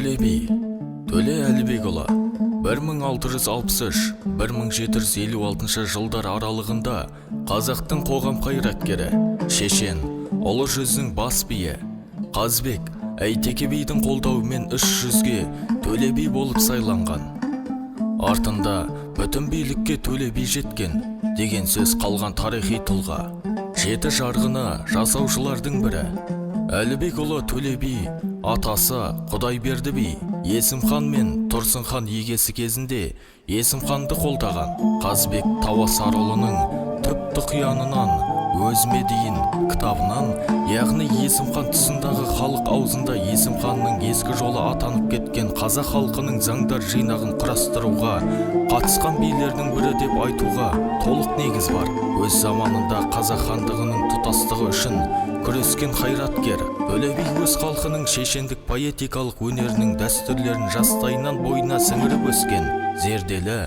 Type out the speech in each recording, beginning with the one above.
Төле би, Төле Әлібекұлы 1663-1756 жылдар аралығында қазақтың қоғам қайраткері, шешен, ұлы жүздің бас биі Қазбек Әйтеке бидің қолдауымен 300-ге Төле би болып сайланған. Артында бүтін билікке Төле би жеткен деген сөз қалған тарихи тұлға. Жеті жарғыны жасаушылардың бірі. Әлібекұлы Төле би атасы Құдайберді би Есім хан мен Тұрсын хан егесі кезінде Есім ханды қолдаған. Қазбек Тауасарұлының түп-тұқиянынан өзіме дейін кітабынан, яғни Есім хан тұсындағы халық аузында Есім ханның ескі жолы атанып кеткен қазақ халқының заңдар жинағын құрастыруға қатысқан билердің бірі деп айтуға толық негіз бар. Өз заманында қазақ хандығының тұтастығы үшін күрескен қайраткер Төле би өз халқының шешендік поэтикалық өнерінің дәстүрлерін жастайынан бойына сіңіріп өскен, зерделі,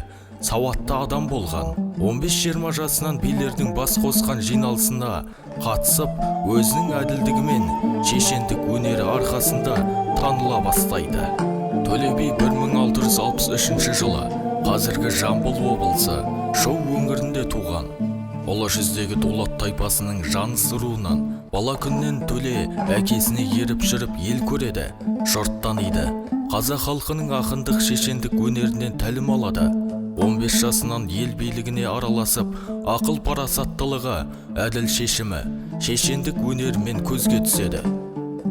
сауатты адам болған. 15-20 жасынан билердің бас қосқан жиналысына қатысып, өзінің әділдігімен шешендік өнері арқасында таныла бастайды. Төле би 1663 жылы қазіргі Жамбыл облысы Шу өңірінде туған. Ұлы жүздегі дулат тайпасының жаныс руынан бала күннен Төле әкесіне еріп жүріп ел көреді, жұрт таниды. Қазақ халқының ақындық шешендік өнерінен тәлім алады. 15 жасынан ел билігіне араласып, ақыл парасаттылығы, әділ шешімі, шешендік өнерімен көзге түседі.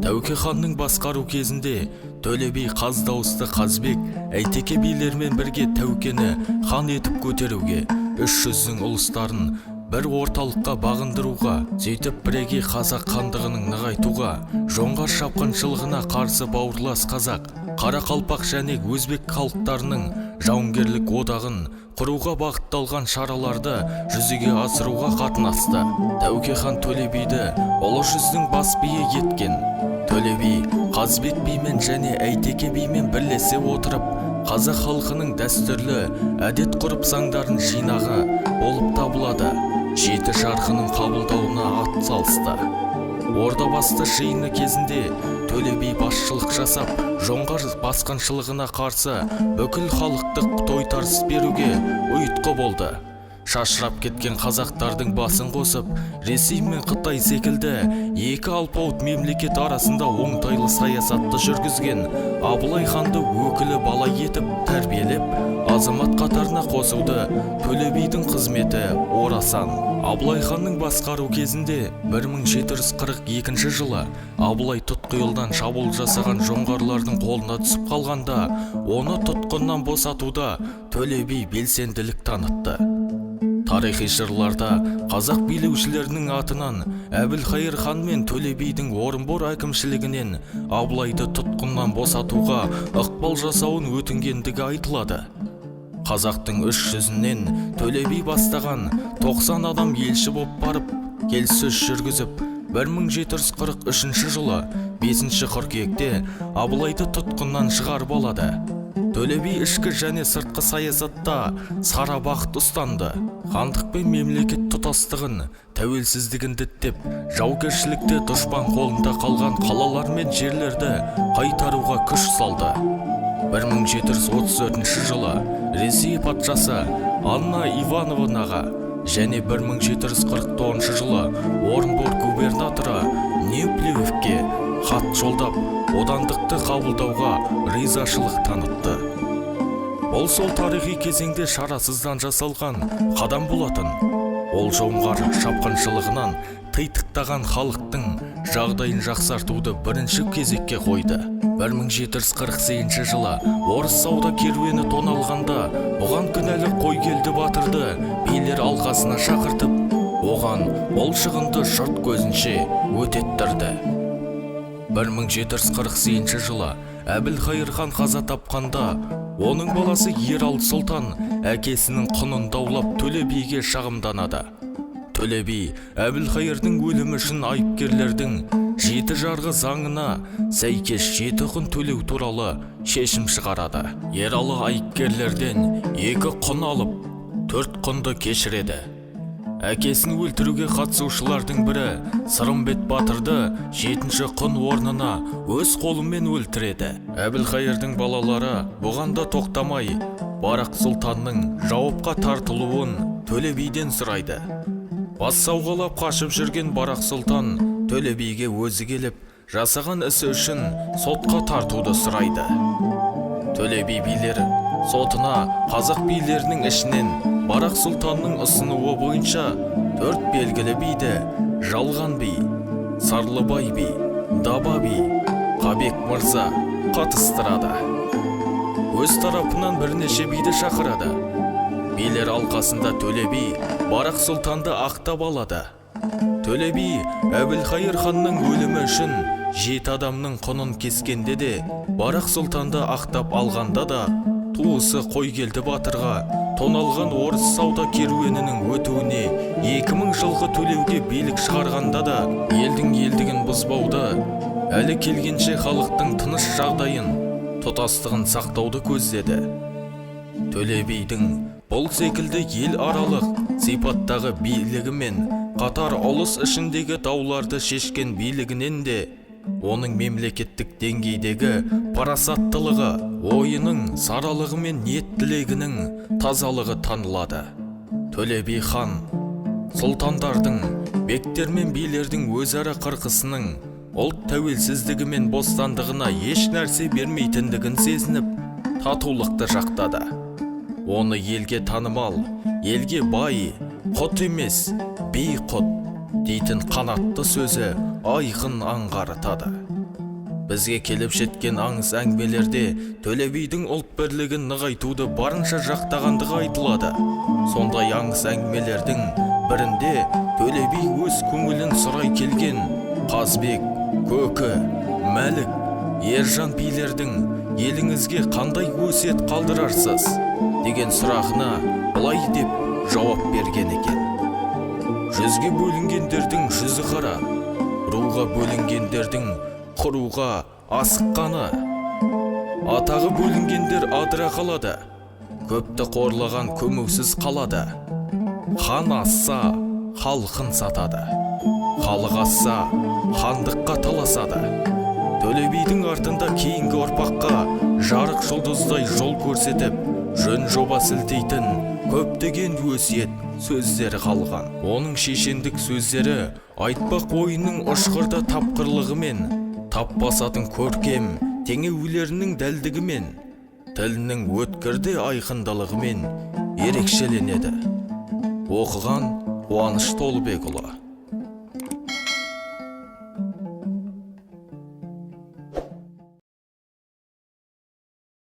Тәуке ханның басқару кезінде Төле би қаз дауысты Қазбек Әйтеке билермен бірге Тәукені хан етіп көтеруге, 300-дің ұлыстарын бір орталыққа бағындыруға, сөйтіп бірегей қазақ хандығының нығайтуға, жоңғар шапқыншылығына қарсы бауырлас қазақ, қарақалпақ және өзбек халықтарының жауынгерлік одағын құруға бағытталған шараларды жүзеге асыруға қатынасты. Тәуке хан Төле биді ұлы жүздің бас биі еткен. Төле би Қазбек бимен және Әйтеке бимен бірлесе отырып, қазақ халқының дәстүрлі әдет ғұрып заңдарын жинағы болып табылады. Жеті жарғының қабылдауына атсалысты. Ордабасты жиыны кезінде Төле би басшылық жасап, жоңғар басқыншылығына қарсы бүкіл халықтық тойтарыс беруге ұйытқы болды. Шашырап кеткен қазақтардың басын қосып, Ресей мен Қытай секілді екі алпауыт мемлекет арасында оңтайлы саясатты жүргізген Абылай ханды өкілі бала етіп тәрбиелеп, азамат қатарына қосуды Төле бидің қызметі орасан. Абылай ханның басқару кезінде 1742 жылы Абылай тұтқиылдан шабуыл жасаған жоңғарлардың қолына түсіп қалғанда, оны тұтқыннан босатуда Төле би белсенділік танытты. Тарихи жырларда қазақ билеушілерінің атынан Әбілқайыр хан мен Төле бидің Орынбор әкімшілігінен Абылайды тұтқыннан босатуға ықпал жасауын өтінгендігі айтылады. Қазақтың 300-нен Төле би бастаған 90 адам елші боп барып, келіссөз жүргізіп, 1743 жылы 5 қыркүйекте Абылайды тұтқыннан шығарып алады. Төле би ішкі және сыртқы саясатта сара бағыт ұстанды. Хандық пен мемлекет тұтастығын, тәуелсіздігін діттеп, жаугершілікте дұшпан қолында қалған қалалар мен жерлерді қайтаруға күш салды. 1734 жылы Ресей патшасы Анна Ивановнаға және 1749 жылы Орынбор губернаторы Неплюевке хат жолдап, одандықты қабылдауға ризашылық танытты. Ол сол тарихи кезеңде шарасыздан жасалған қадам болатын. Ол жоңғар шапқыншылығынан тыйтықтаған халықтың жағдайын жақсартуды бірінші кезекке қойды. 1748 жылы орыс сауда керуені тоналғанда, оған күнәлі Қойгелді батырды билер алқасына шақыртып, оған ол шығынды жұрт көзінше өтеттірді. 1748 жылы Әбілқайыр хан қаза тапқанда, оның баласы Ералы сұлтан әкесінің құнын даулап Төле биге шағымданады. Төле би Әбілқайырдың өлімі үшін айыпкерлердің 7 жарғы заңына сәйкес 7 құн төлеу туралы шешім шығарады. Ералы айыпкерлерден 2 құн алып, 4 құнды кешіреді. Әкесін өлтіруге қатысушылардың бірі Сырымбет батырды 7-ші құн орнына өз қолымен өлтіреді. Әбілқайырдың балалары бұғанда тоқтамай Барақ сұлтанның жауапқа тартылуын Төле биден сұрайды. Бас сауғалап қашып жүрген Барақ сұлтан Төле биге өзі келіп, жасаған ісі үшін сотқа тартуды сұрайды. Төле би билері сотына қазақ билерінің ішінен Барақ сұлтанның ұсынуы бойынша 4 белгілі биді Жалған би, Сарлыбай би, Даба би, Қабек мырза қатыстырады. Өз тарапынан бірнеше биді шақырады. Билер алқасында Төле би Барақ сұлтанды ақтап алады. Төле би Әбілқайыр ханның өлімі үшін 7 адамның құнын кескенде де, Барақ сұлтанды ақтап алғанда да, туысы Қойгелді батырға тоналған орыс сауда керуенінің өтуіне 2000 жылғы төлеуге билік шығарғанда да, елдің елдігін бұзбауды, әлі келгенше халықтың тыныш жағдайын, тұтастығын сақтауды көздеді. Төле бидің бұл секілді ел аралық сипаттағы билігі мен қатар ұлыс ішіндегі дауларды шешкен билігінен де, оның мемлекеттік деңгейдегі парасаттылығы, ойының саралығы мен ниеттілігінің тазалығы танылады. Төле би хан сұлтандардың, бектер мен билердің өзара қырқысының ұлт тәуелсіздігі мен бостандығына еш нәрсе бермейтіндігін сезініп, татулықты жақтады. Оны елге танымал, елге бай, құт емес, би құт дейтін қанатты сөзі айқын аңғартады. Бізге келіп жеткен аңыз әңгімелерде Төле бидің ұлт бірлігін нығайтуды барынша жақтағандығы айтылады. Сондай аңыз әңгімелердің бірінде Төле би өз көңілін сұрай келген Қазбек, Көкі, Мәлік, Ержан билердің еліңізге қандай өсиет қалдырарсыз деген сұрағына былай деп жауап берген екен. Жүзге бөлінгендердің жүзі қара, руға бөлінгендердің құруға асыққаны. Атағы бөлінгендер адыра қалады, көпті қорлаған көмусіз қалады. Хан асса, халқын сатады, халық асса, хандыққа таласады. Төле бидің артында кейінгі ұрпаққа жарық жұлдыздай жол көрсетіп, жөн жоба сілтейтін көптеген өсиет сөздері қалған. Оның шешендік сөздері айтпақ ойының ұшқырда тапқырлығымен, тап басатын көркем теңеулерінің дәлдігімен, тілінің өткірде айқындалығымен ерекшеленеді. Оқыған Қуаныш Толыбекұлы.